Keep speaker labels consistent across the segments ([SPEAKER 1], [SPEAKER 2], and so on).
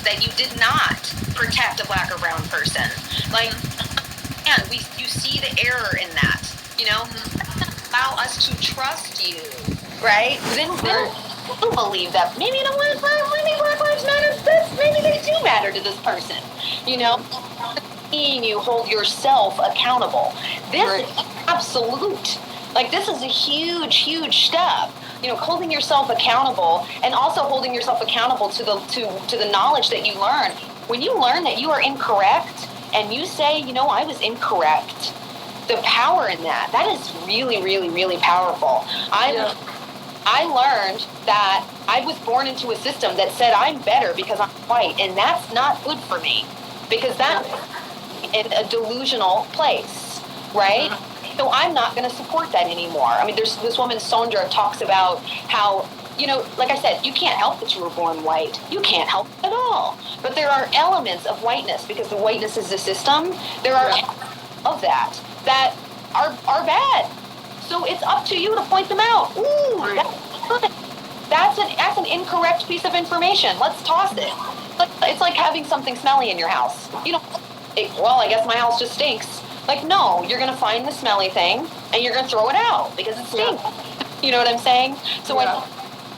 [SPEAKER 1] that you did not protect a black or brown person. Like, and you see the error in that, allow us to trust you, right? Then we'll believe that maybe, maybe Black Lives Matter, maybe they do matter to this person, Seeing you hold yourself accountable. This is absolute. Like, this is a huge, huge step. Holding yourself accountable, and also holding yourself accountable to the knowledge that you learn. When you learn that you are incorrect, and you say, I was incorrect, the power in that is really, really, really powerful. I learned that I was born into a system that said I'm better because I'm white, and that's not good for me, because that's in a delusional place, right? So I'm not going to support that anymore. I mean, there's this woman, Sondra, talks about how, like I said, you can't help that you were born white. You can't help it at all. But there are elements of whiteness, because the whiteness is the system. There are of that are bad. So it's up to you to point them out. Ooh, that's an incorrect piece of information. Let's toss it. It's like having something smelly in your house. Well, I guess my house just stinks. Like, no, you're going to find the smelly thing, and you're going to throw it out because it stinks. You know what I'm saying? So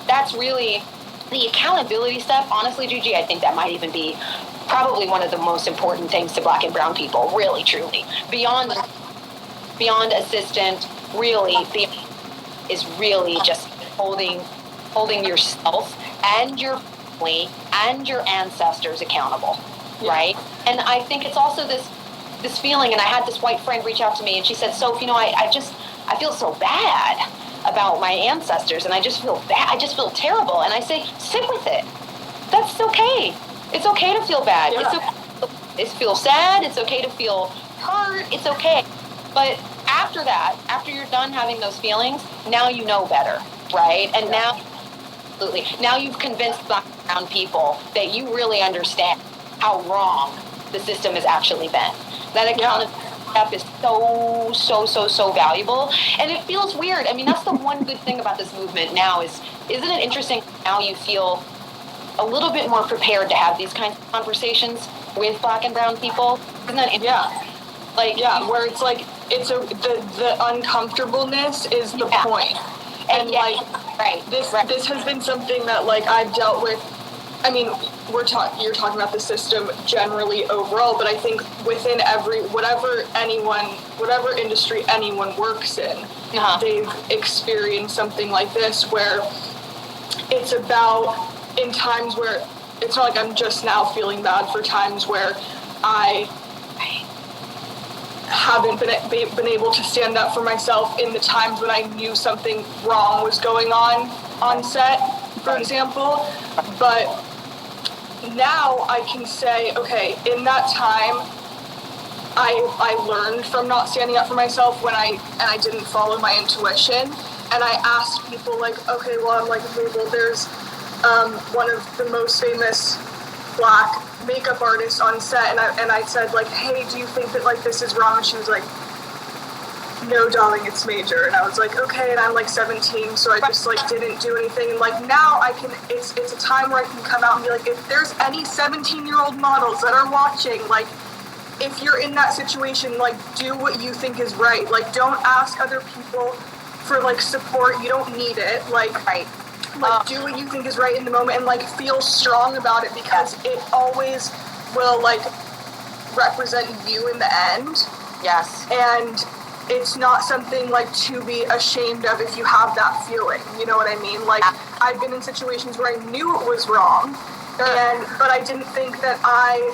[SPEAKER 1] that's really the accountability step. Honestly, Gigi, I think that might even be probably one of the most important things to black and brown people, really, truly. Beyond assistant, really, is really just holding yourself and your family and your ancestors accountable, right? And I think it's also this feeling, and I had this white friend reach out to me, and she said, Soph, I feel so bad about my ancestors, and I just feel bad. I just feel terrible. And I say, sit with it. That's okay. It's okay to feel bad. It's okay to feel sad. It's okay to feel hurt. It's okay. But after that, after you're done having those feelings, now you know better, right? And now you've convinced black and brown people that you really understand how wrong the system has actually been. That accountability step is so valuable. And it feels weird. I mean, that's the one good thing about this movement now isn't it interesting how you feel a little bit more prepared to have these kinds of conversations with black and brown people? Isn't that interesting?
[SPEAKER 2] Where it's like, the uncomfortableness is the point. And this has been something that I've dealt with. I mean, you're talking about the system generally overall, but I think within whatever industry anyone works in, they've experienced something like this, where it's about, in times where it's not like I'm just now feeling bad for times where I haven't been able to stand up for myself in the times when I knew something wrong was going on set, for example. But now I can say, okay, in that time, I learned from not standing up for myself when I didn't follow my intuition, and I asked people okay, well, I'm okay, well, there's one of the most famous black makeup artists on set, and I said hey, do you think that this is wrong? And she was like, no, darling, it's major. And I was like, okay, and I'm 17, so I just didn't do anything. And now I can, it's a time where I can come out and be if there's any 17-year-old models that are watching, if you're in that situation, do what you think is right. Don't ask other people for support. You don't need it. Do what you think is right in the moment, and feel strong about it, because it always will represent you in the end.
[SPEAKER 1] Yes.
[SPEAKER 2] And it's not something to be ashamed of if you have that feeling. You know what I mean? I've been in situations where I knew it was wrong, but I didn't think that I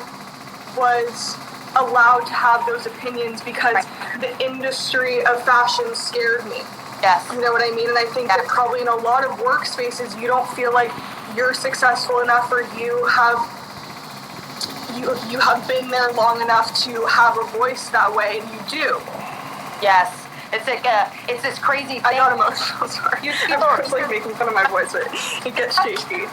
[SPEAKER 2] was allowed to have those opinions because the industry of fashion scared me.
[SPEAKER 1] Yes.
[SPEAKER 2] You know what I mean? And I think that probably in a lot of workspaces, you don't feel like you're successful enough, or you have been there long enough to have a voice that way, and you do.
[SPEAKER 1] Yes. It's it's this crazy thing.
[SPEAKER 2] I got emotional, sorry. I was making fun of my voice, but it gets shaky.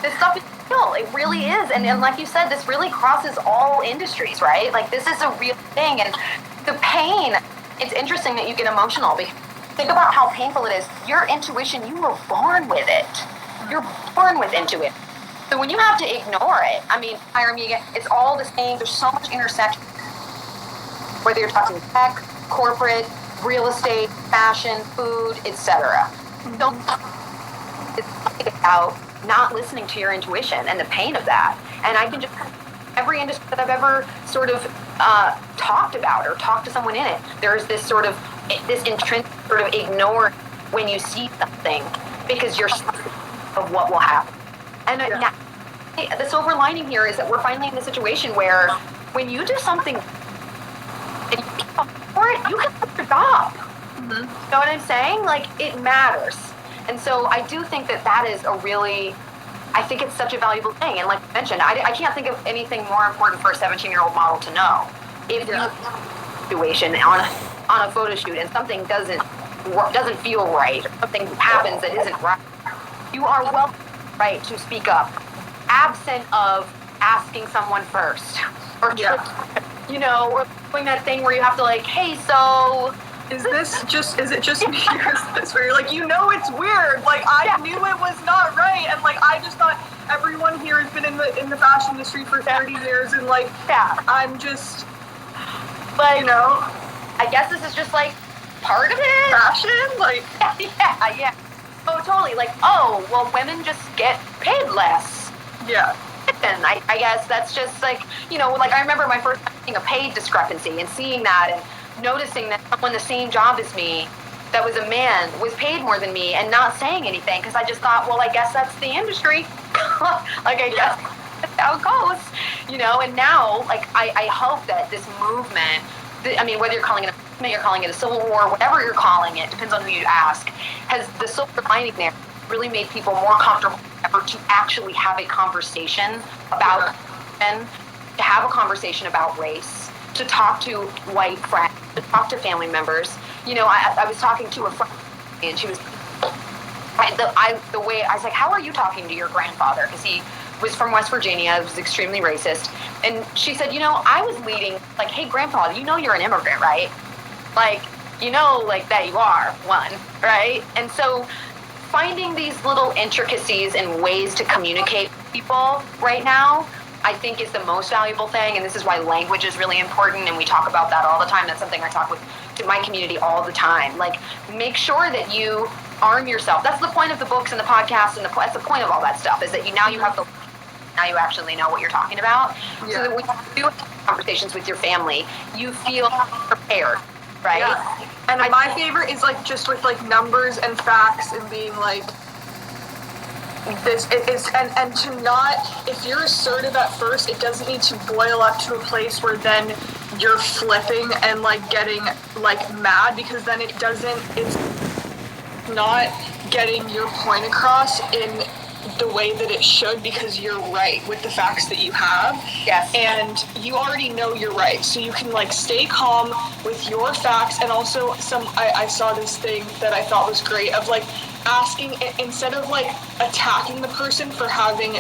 [SPEAKER 1] This stuff is real. It really is. And like you said, this really crosses all industries, right? This is a real thing. And the pain, it's interesting that you get emotional, because think about how painful it is. Your intuition, you were born with it. You're born with intuition. So when you have to ignore it, I mean, hire me again, it's all the same. There's so much intersection. Whether you're talking tech, corporate, real estate, fashion, food, etc. Don't. It's about not listening to your intuition and the pain of that. And I can just, every industry that I've ever sort of talked about or talked to someone in it, there's this sort of, this intrinsic sort of ignore when you see something because you're scared of what will happen. And now, the silver lining here is that we're finally in a situation where when you do something and you keep up for it, you can quit your job. Mm-hmm. You know what I'm saying? Like, it matters. And so I do think that that is a really, I think it's such a valuable thing. And like you mentioned, I can't think of anything more important for a 17-year-old model to know. If you're in a situation on a photo shoot and something doesn't feel right, or something happens that isn't right, you are well right to speak up, absent of asking someone first, or you know, or doing that thing where you have to like, hey, so
[SPEAKER 2] is it just me or is this where you're like, you know, it's weird, like I knew it was not right, and like I just thought everyone here has been in the fashion industry for 30 years, and like I'm just,
[SPEAKER 1] but
[SPEAKER 2] you know,
[SPEAKER 1] I guess this is just like part of it.
[SPEAKER 2] Fashion, like
[SPEAKER 1] yeah. Oh, totally. Like, oh, well, women just get paid less.
[SPEAKER 2] Yeah.
[SPEAKER 1] And I guess that's just like, you know, like I remember my first time seeing a pay discrepancy and seeing that and noticing that someone the same job as me that was a man was paid more than me and not saying anything because I just thought, well, I guess that's the industry. Like, I guess that's how it goes, you know. And now, like, I hope that this movement, I mean, whether you're calling it a movement, you're calling it a civil war, whatever you're calling it, depends on who you ask, has the silver lining there really made people more comfortable ever to actually have a conversation about men, to have a conversation about race, to talk to white friends, to talk to family members. You know, I was talking to a friend, and she was, the way, I was like, how are you talking to your grandfather? Because he was from West Virginia, was extremely racist. And she said, you know, I was leading, like, hey, grandpa, you know you're an immigrant, right? Like, you know, like, that you are one, right? And so finding these little intricacies and ways to communicate with people right now, I think is the most valuable thing. And this is why language is really important. And we talk about that all the time. That's something I talk with to my community all the time. Like, make sure that you arm yourself. That's the point of the books and the podcasts, and that's the point of all that stuff, is that now you actually know what you're talking about. Yeah. So that when you do have conversations with your family, you feel prepared, right?
[SPEAKER 2] Yeah. And my favorite is like just with like numbers and facts and being like, this is, and to not, if you're assertive at first, it doesn't need to boil up to a place where then you're flipping and like getting like mad, because then it's not getting your point across in the way that it should, because you're right with the facts that you have.
[SPEAKER 1] Yes.
[SPEAKER 2] And you already know you're right. So you can like stay calm with your facts. And also I saw this thing that I thought was great of like asking, instead of like attacking the person for having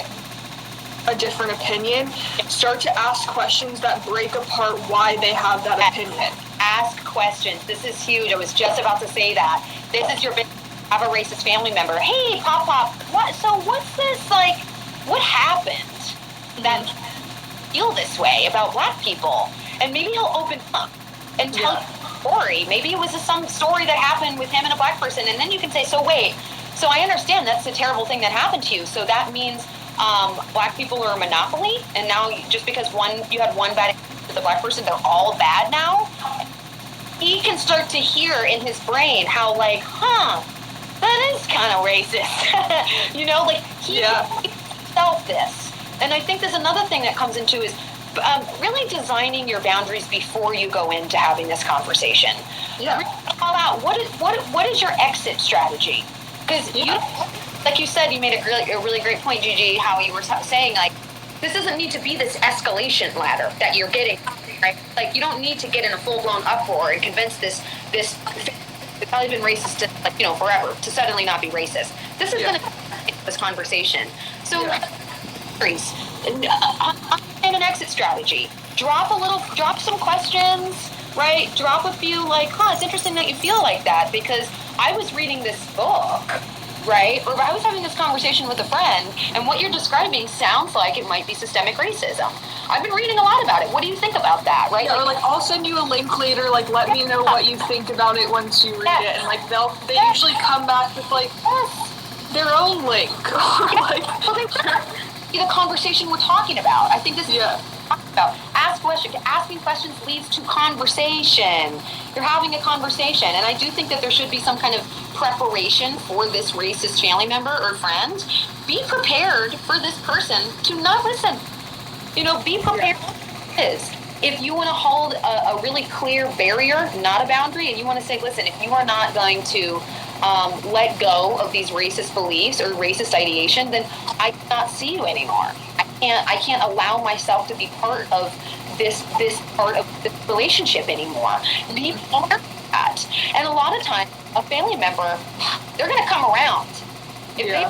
[SPEAKER 2] a different opinion, start to ask questions that break apart why they have that opinion.
[SPEAKER 1] Ask questions. This is huge. I was just about to say that. This is your big, have a racist family member. Hey, Pop, what's this, like, what happened that you feel this way about black people? And maybe he'll open up and tell you a story. Maybe it was some story that happened with him and a black person, and then you can say, so wait, so I understand that's a terrible thing that happened to you, so that means black people are a monopoly, and now just because you had one bad experience with a black person, they're all bad now? He can start to hear in his brain how, like, that is kind of racist. You know, like, he felt this. And I think there's another thing that comes into is really designing your boundaries before you go into having this conversation. Yeah. Really call out, what is your exit strategy? Because like you said, you made a really great point, Gigi, how you were saying, like, this doesn't need to be this escalation ladder that you're getting, right? Like, you don't need to get in a full-blown uproar and convince this it's probably been racist, like, you know, forever, to suddenly not be racist. This is going to this conversation. So, and an exit strategy. Drop some questions, right? Drop a few, like, it's interesting that you feel like that, because I was reading this book right? Or if I was having this conversation with a friend, and what you're describing sounds like it might be systemic racism. I've been reading a lot about it. What do you think about that, right?
[SPEAKER 2] Yeah, or like I'll send you a link later, like let me know what you think about it once you read it, and like they usually come back with like their own link. Like
[SPEAKER 1] well, the conversation we're talking about. I think this is about. Asking questions leads to conversation. You're having a conversation, and I do think that there should be some kind of preparation for this racist family member or friend. Be prepared for this person to not listen. Be prepared for this. If you want to hold a really clear barrier, not a boundary, and you want to say, listen, if you are not going to let go of these racist beliefs or racist ideation, then I cannot see you anymore. I can't allow myself to be part of this part of the relationship anymore. Be part of that. And a lot of times, a family member, they're going to come around. If they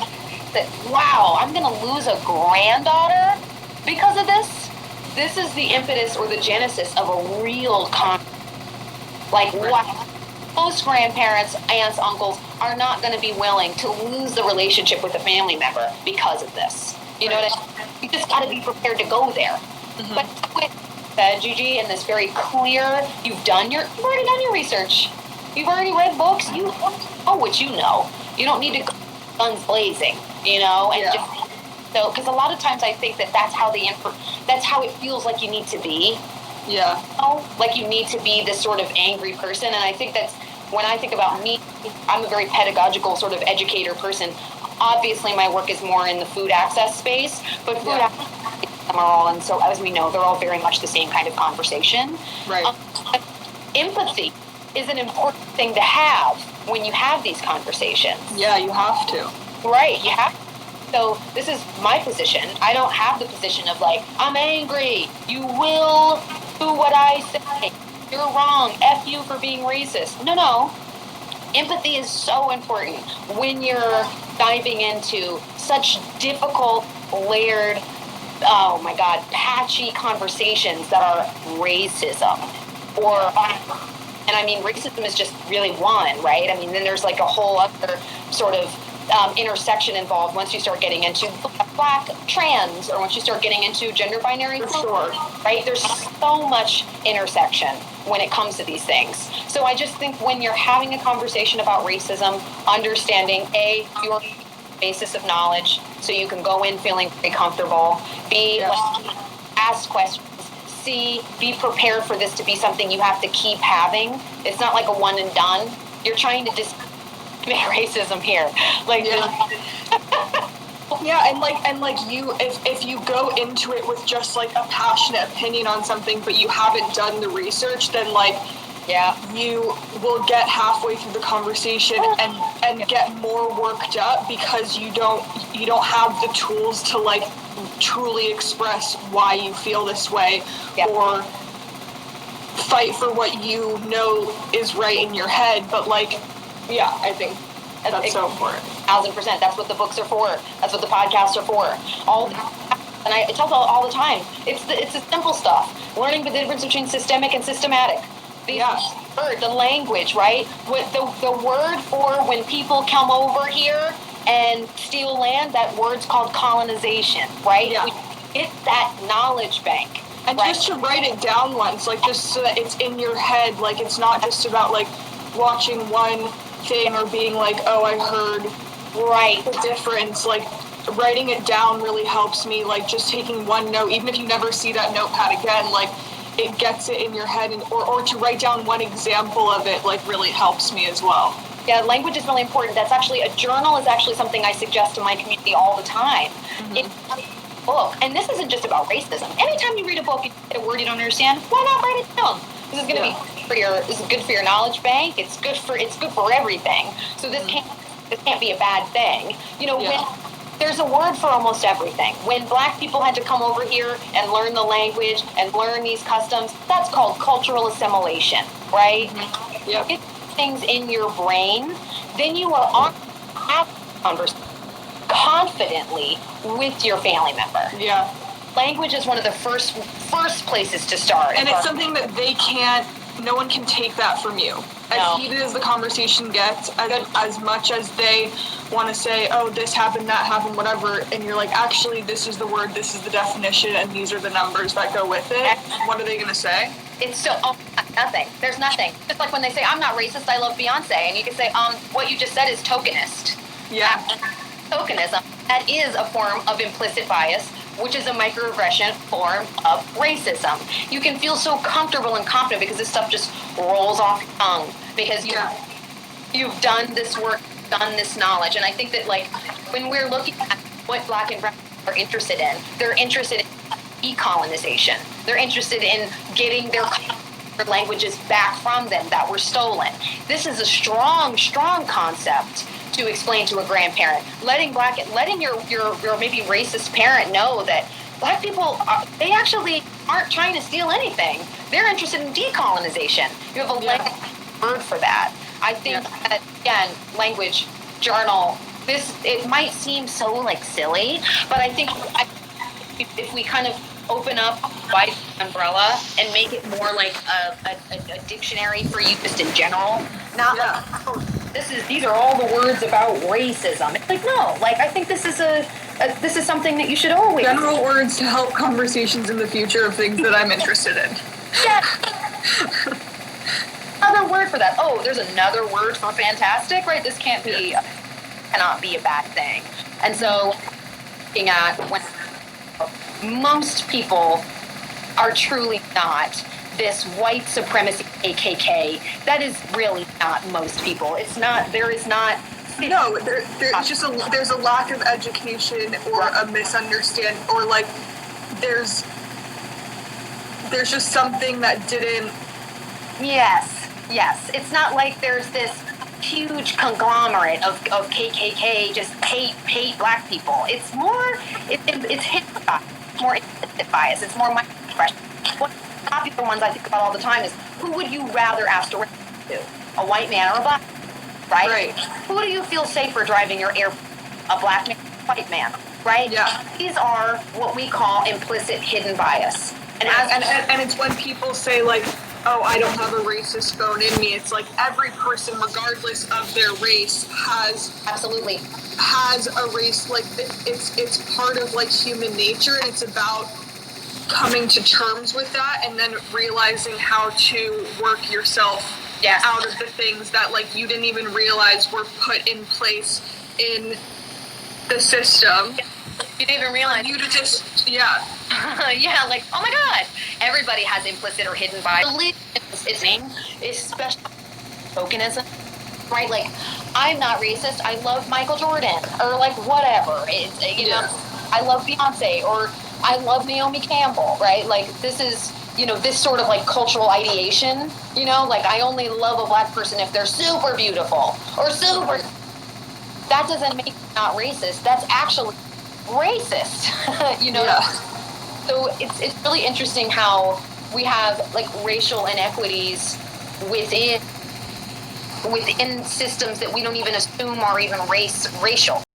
[SPEAKER 1] say, wow, I'm going to lose a granddaughter because of this, this is the impetus or the genesis of a real conflict. Like, wow. Most grandparents, aunts, uncles are not going to be willing to lose the relationship with a family member because of this. You know what I mean? You just got to be prepared to go there. Mm-hmm. But with Gigi, and this very clear, you've already done your research. You've already read books. You know what you know. You don't need to go guns blazing, and just so, because a lot of times I think that's how it feels like you need to be.
[SPEAKER 2] Yeah.
[SPEAKER 1] Like you need to be this sort of angry person, and I think that's when I think about me. I'm a very pedagogical sort of educator person. Obviously, my work is more in the food access space, but food access are all, and so as we know, they're all very much the same kind of conversation.
[SPEAKER 2] Right.
[SPEAKER 1] Empathy is an important thing to have when you have these conversations.
[SPEAKER 2] Yeah, you have to.
[SPEAKER 1] Right, you have to. So this is my position. I don't have the position of like, I'm angry. You will do what I say. You're wrong. F you for being racist. No. Empathy is so important when you're diving into such difficult, layered, oh my God, patchy conversations that are racism. And I mean, racism is just really one, right? I mean, then there's like a whole other sort of intersection involved once you start getting into black, trans, or once you start getting into gender binary.
[SPEAKER 2] For sure.
[SPEAKER 1] Right? There's so much intersection when it comes to these things. So I just think when you're having a conversation about racism, understanding your basis of knowledge, so you can go in feeling very comfortable. Ask questions. C, be prepared for this to be something you have to keep having. It's not like a one and done. You're trying to just make racism here.
[SPEAKER 2] And you, if you go into it with just like a passionate opinion on something, but you haven't done the research, then you will get halfway through the conversation and get more worked up because you don't have the tools to like truly express why you feel this way or fight for what you know is right in your head. But I think that's so important.
[SPEAKER 1] 1,000%. That's what the books are for. That's what the podcasts are for. And I tell people all the time, it's the simple stuff. Learning the difference between systemic and systematic. The language, right? The word for when people come over here and steal land, that word's called colonization, right?
[SPEAKER 2] Yeah.
[SPEAKER 1] It's that knowledge bank.
[SPEAKER 2] And just to write it down once, just so that it's in your head, it's not just about watching one thing or being oh, I heard the difference. Writing it down really helps me, just taking one note, even if you never see that notepad again, it gets it in your head, or to write down one example of it, really helps me as well.
[SPEAKER 1] Yeah, language is really important. That's actually, a journal is actually something I suggest to my community all the time.
[SPEAKER 2] Mm-hmm.
[SPEAKER 1] It's a book, and this isn't just about racism. Anytime you read a book and you get a word you don't understand, why not write it down? This is going to be this is good for your knowledge bank. It's good for everything. So this can't be a bad thing. When there's a word for almost everything. When Black people had to come over here and learn the language and learn these customs, that's called cultural assimilation, right?
[SPEAKER 2] Mm-hmm. Yep.
[SPEAKER 1] Get things in your brain, then you are on conversation confidently with your family member.
[SPEAKER 2] Yeah.
[SPEAKER 1] Language is one of the first places to start.
[SPEAKER 2] And it's something that they can't no one can take that from you. As
[SPEAKER 1] No.
[SPEAKER 2] heated as the conversation gets, as much as they want to say, oh, this happened, that happened, whatever, and you're like, actually, this is the word, this is the definition, and these are the numbers that go with it, what are they going to say?
[SPEAKER 1] It's still nothing. There's nothing. Just like when they say, I'm not racist, I love Beyonce. And you can say, what you just said is tokenist.
[SPEAKER 2] Yeah.
[SPEAKER 1] Tokenism, that is a form of implicit bias, which is a microaggression form of racism. You can feel so comfortable and confident because this stuff just rolls off your tongue because you've done this work, done this knowledge. And I think that, like, when we're looking at what Black and brown people are interested in, they're interested in decolonization. They're interested in getting their languages back from them that were stolen. This is a strong, strong concept to explain to a grandparent. Letting your maybe racist parent know that Black people they actually aren't trying to steal anything. They're interested in decolonization. You have a word for that. I think that, again, language, journal, it might seem so like silly, but I think if we kind of open up by umbrella and make it more like a dictionary for you just in general, not like, oh, these are all the words about racism. It's like, no, like, I think this is something that you should always
[SPEAKER 2] general words to help conversations in the future of things that I'm interested in.
[SPEAKER 1] Yeah. Another word for that. Oh, there's another word for fantastic, right? This cannot be a bad thing. And so, looking at when most people are truly not this white supremacy KKK. That is really not most people. It's not. There is not.
[SPEAKER 2] No, there's a lack of education or a misunderstanding, or like there's just something that didn't.
[SPEAKER 1] Yes. It's not like there's this huge conglomerate of KKK just hate Black people. It's more. It's hidden bias. More implicit bias. It's more microaggression. One of the popular ones I think about all the time is, who would you rather ask to race to? A white man or a Black man? Right? Who do you feel safer driving your airplane? A Black man or a white man? Right?
[SPEAKER 2] Yeah.
[SPEAKER 1] These are what we call implicit hidden bias.
[SPEAKER 2] And it's when people say, like, oh, I don't have a racist bone in me. It's like every person, regardless of their race, has a race. Like, it's part of, like, human nature, and it's about coming to terms with that and then realizing how to work yourself out of the things that, like, you didn't even realize were put in place in the system.
[SPEAKER 1] You didn't even realize.
[SPEAKER 2] You to just,
[SPEAKER 1] like, oh my God, everybody has implicit or hidden bias. Especially tokenism, right? Like, I'm not racist. I love Michael Jordan, or like whatever. It's know, I love Beyonce, or I love Naomi Campbell, right? Like, this is this sort of like cultural ideation. Like, I only love a Black person if they're super beautiful or super. That doesn't make you not racist. That's actually racist. So it's really interesting how we have, like, racial inequities within systems that we don't even assume are even racial.